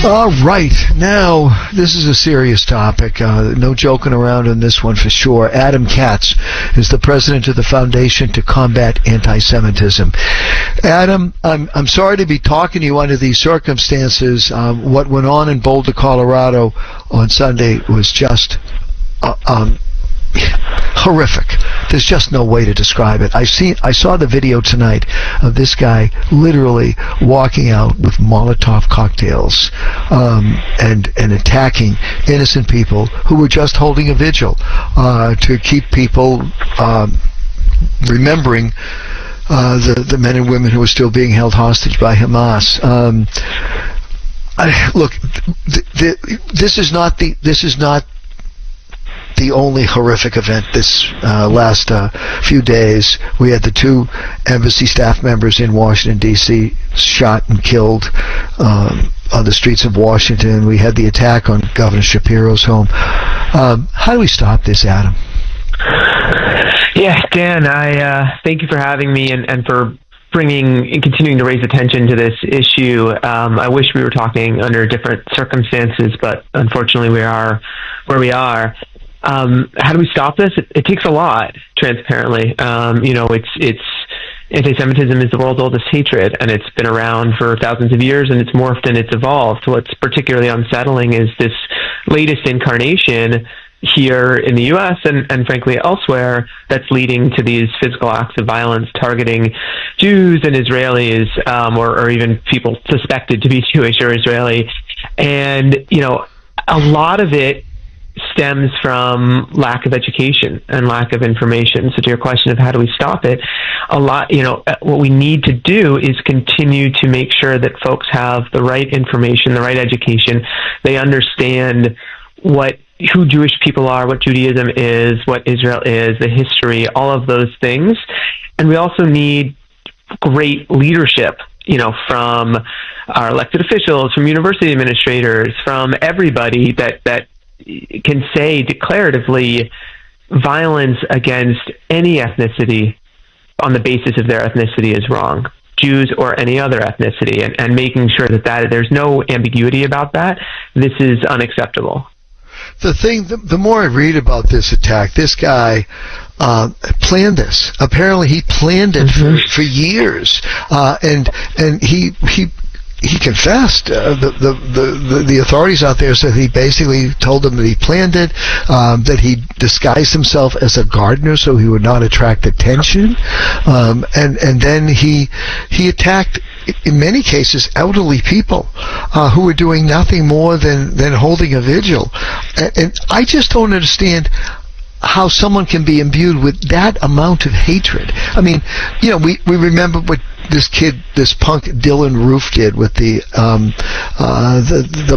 All right, now this is a serious topic. No joking around on this one for sure. Adam Katz is the president of the Foundation to Combat Anti-Semitism. Adam, I'm sorry to be talking to you under these circumstances. What went on in Boulder, Colorado on Sunday was just horrific. There's just no way to describe it. I saw the video tonight of this guy literally walking out with Molotov cocktails and attacking innocent people who were just holding a vigil to keep people remembering the men and women who are still being held hostage by Hamas. Look, this is not the only horrific event this last few days. We had the 2 embassy staff members in Washington, D.C. shot and killed on the streets of Washington. We had the attack on Governor Shapiro's home. How do we stop this, Adam? Yeah, Dan, I thank you for having me and for bringing and continuing to raise attention to this issue. I wish we were talking under different circumstances, but unfortunately we are where we are. How do we stop this? It takes a lot, transparently. It's anti-Semitism is the world's oldest hatred, and it's been around for thousands of years, and it's morphed and it's evolved. What's particularly unsettling is this latest incarnation here in the U.S. and frankly elsewhere that's leading to these physical acts of violence targeting Jews and Israelis, or even people suspected to be Jewish or Israeli. And, a lot of it stems from lack of education and lack of information. So to your question of how do we stop it, what we need to do is continue to make sure that folks have the right information, the right education. They understand who Jewish people are, what Judaism is, what Israel is, the history, all of those things. And we also need great leadership, from our elected officials, from university administrators, from everybody that can say declaratively violence against any ethnicity on the basis of their ethnicity is wrong, Jews or any other ethnicity, and making sure that there's no ambiguity about that. This is unacceptable. The more I read about this attack, this guy planned this. Apparently he planned it for years, and he confessed. The authorities out there said he basically told them that he planned it, that he disguised himself as a gardener so he would not attract attention, and then he attacked, in many cases, elderly people who were doing nothing more than holding a vigil. And I just don't understand how someone can be imbued with that amount of hatred. I mean, we remember what this punk Dylan Roof did with the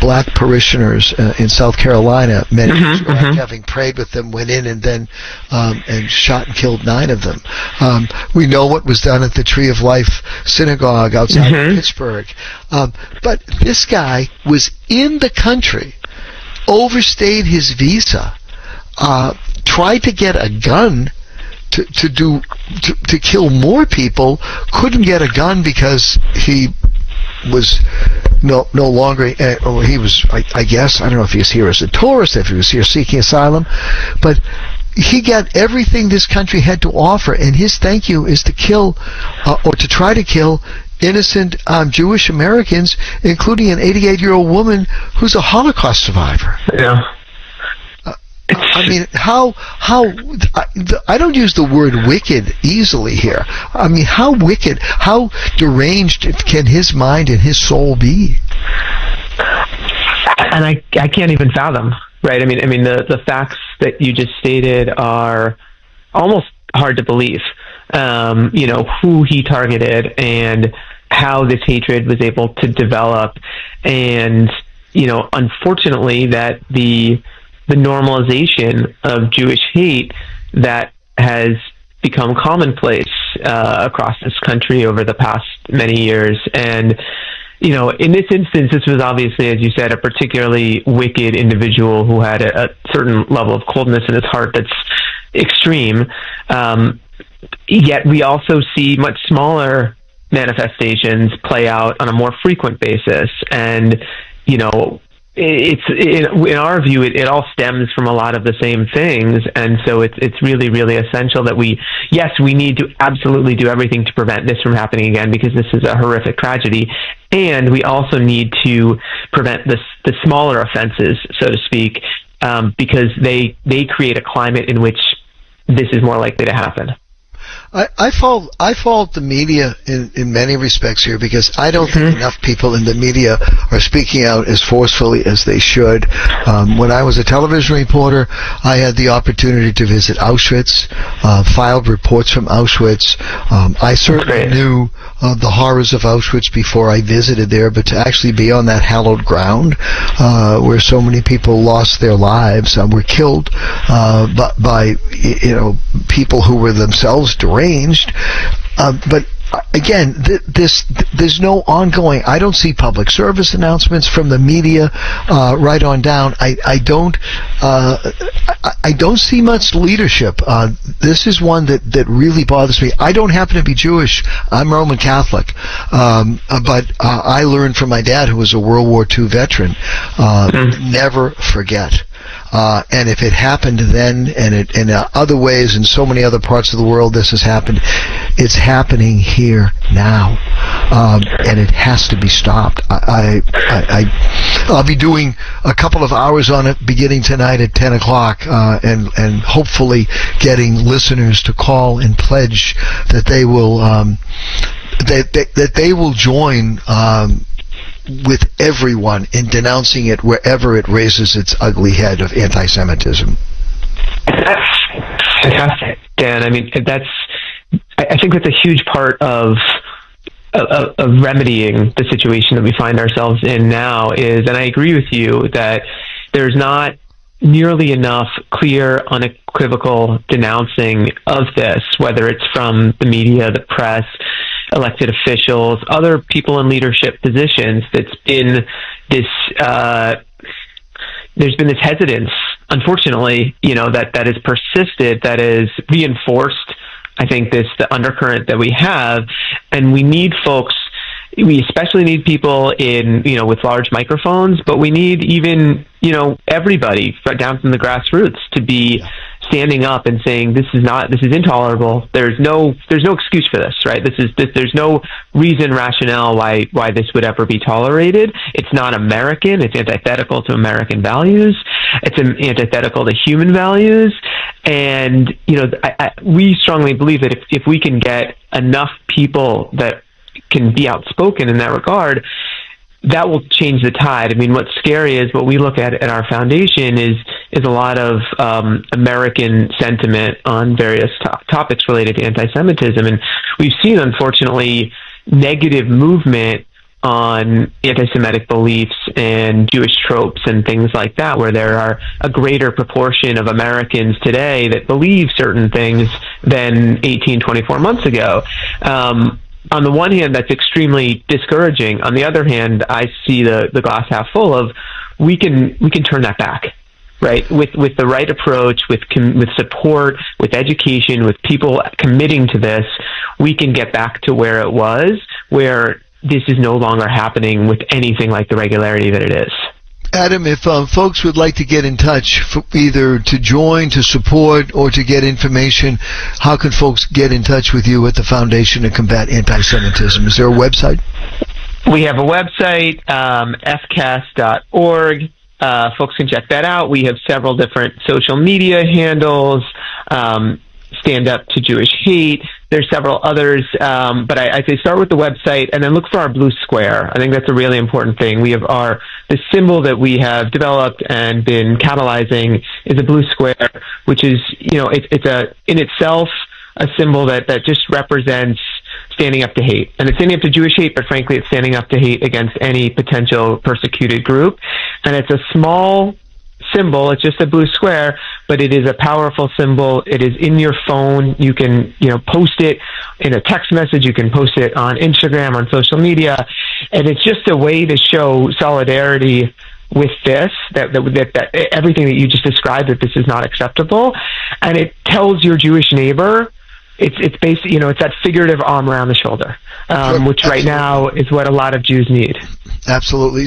black parishioners in South Carolina. Many having prayed with them went in and then and shot and killed 9 of them. We know what was done at the Tree of Life Synagogue outside of Pittsburgh. But this guy was in the country, overstayed his visa, tried to get a gun to kill more people, couldn't get a gun because he was no longer, or he was, I guess, I don't know if he was here as a tourist, if he was here seeking asylum, but he got everything this country had to offer, and his thank you is to kill, or to try to kill, innocent Jewish Americans, including an 88-year-old woman who's a Holocaust survivor. Yeah. I mean, I don't use the word wicked easily here. I mean, how wicked, how deranged can his mind and his soul be? And I can't even fathom, right? I mean, the facts that you just stated are almost hard to believe. Who he targeted and how this hatred was able to develop, and unfortunately, that the normalization of Jewish hate that has become commonplace across this country over the past many years. And, in this instance, this was obviously, as you said, a particularly wicked individual who had a certain level of coldness in his heart that's extreme. Yet we also see much smaller manifestations play out on a more frequent basis. And in our view, it all stems from a lot of the same things, and so it's really, really essential that we need to absolutely do everything to prevent this from happening again, because this is a horrific tragedy, and we also need to prevent the smaller offenses, so to speak, because they create a climate in which this is more likely to happen. I fault the media in many respects here, because I don't think enough people in the media are speaking out as forcefully as they should. When I was a television reporter, I had the opportunity to visit Auschwitz, filed reports from Auschwitz. I certainly knew the horrors of Auschwitz before I visited there, but to actually be on that hallowed ground where so many people lost their lives, were killed by people who were themselves deranged, but again, there's no ongoing. I don't see public service announcements from the media right on down. I don't see much leadership. This is one that really bothers me. I don't happen to be Jewish. I'm Roman Catholic, but I learned from my dad, who was a World War II veteran, never forget. And if it happened then, and in other ways, in so many other parts of the world, this has happened, it's happening here now, and it has to be stopped. I'll be doing a couple of hours on it beginning tonight at 10 o'clock, and hopefully getting listeners to call and pledge that they will that they will join with everyone in denouncing it wherever it raises its ugly head of anti-Semitism. That's fantastic, Dan. I mean, I think that's a huge part of remedying the situation that we find ourselves in now is, and I agree with you, that there's not nearly enough clear, unequivocal denouncing of this, whether it's from the media, the press, elected officials, other people in leadership positions. That's been this there's been this hesitance, unfortunately, that has persisted, that has reinforced, I think, the undercurrent that we have. And we need folks, we especially need people in, with large microphones, but we need even, everybody down from the grassroots to be standing up and saying, this is intolerable. There's no excuse for this, right? There's no rationale why this would ever be tolerated. It's not American. It's antithetical to American values. It's antithetical to human values. And, we strongly believe that if we can get enough people that can be outspoken in that regard, that will change the tide. I mean, what's scary is what we look at our foundation is a lot of American sentiment on various topics related to anti-Semitism. And we've seen, unfortunately, negative movement on anti-Semitic beliefs and Jewish tropes and things like that, where there are a greater proportion of Americans today that believe certain things than 24 months ago. On the one hand, that's extremely discouraging. On the other hand, I see the glass half full of we can turn that back, right? With the right approach, with support, with education, with people committing to this, we can get back to where it was, where this is no longer happening with anything like the regularity that it is. Adam, if folks would like to get in touch, either to join, to support, or to get information, how can folks get in touch with you at the Foundation to Combat Anti-Semitism? Is there a website? We have a website, FCAS.org. Folks can check that out. We have several different social media handles, Stand Up to Jewish Hate. There's several others, but I say start with the website and then look for our blue square. I think that's a really important thing. We have the symbol that we have developed and been catalyzing is a blue square, which is, it's in itself a symbol that just represents standing up to hate. And it's standing up to Jewish hate, but frankly, it's standing up to hate against any potential persecuted group. And it's a small symbol. It's just a blue square, but it is a powerful symbol. It is in your phone. You can, post it in a text message. You can post it on Instagram, on social media. And it's just a way to show solidarity with this, that everything that you just described, that this is not acceptable. And it tells your Jewish neighbor, it's basically, it's that figurative arm around the shoulder, which right now is what a lot of Jews need. Absolutely.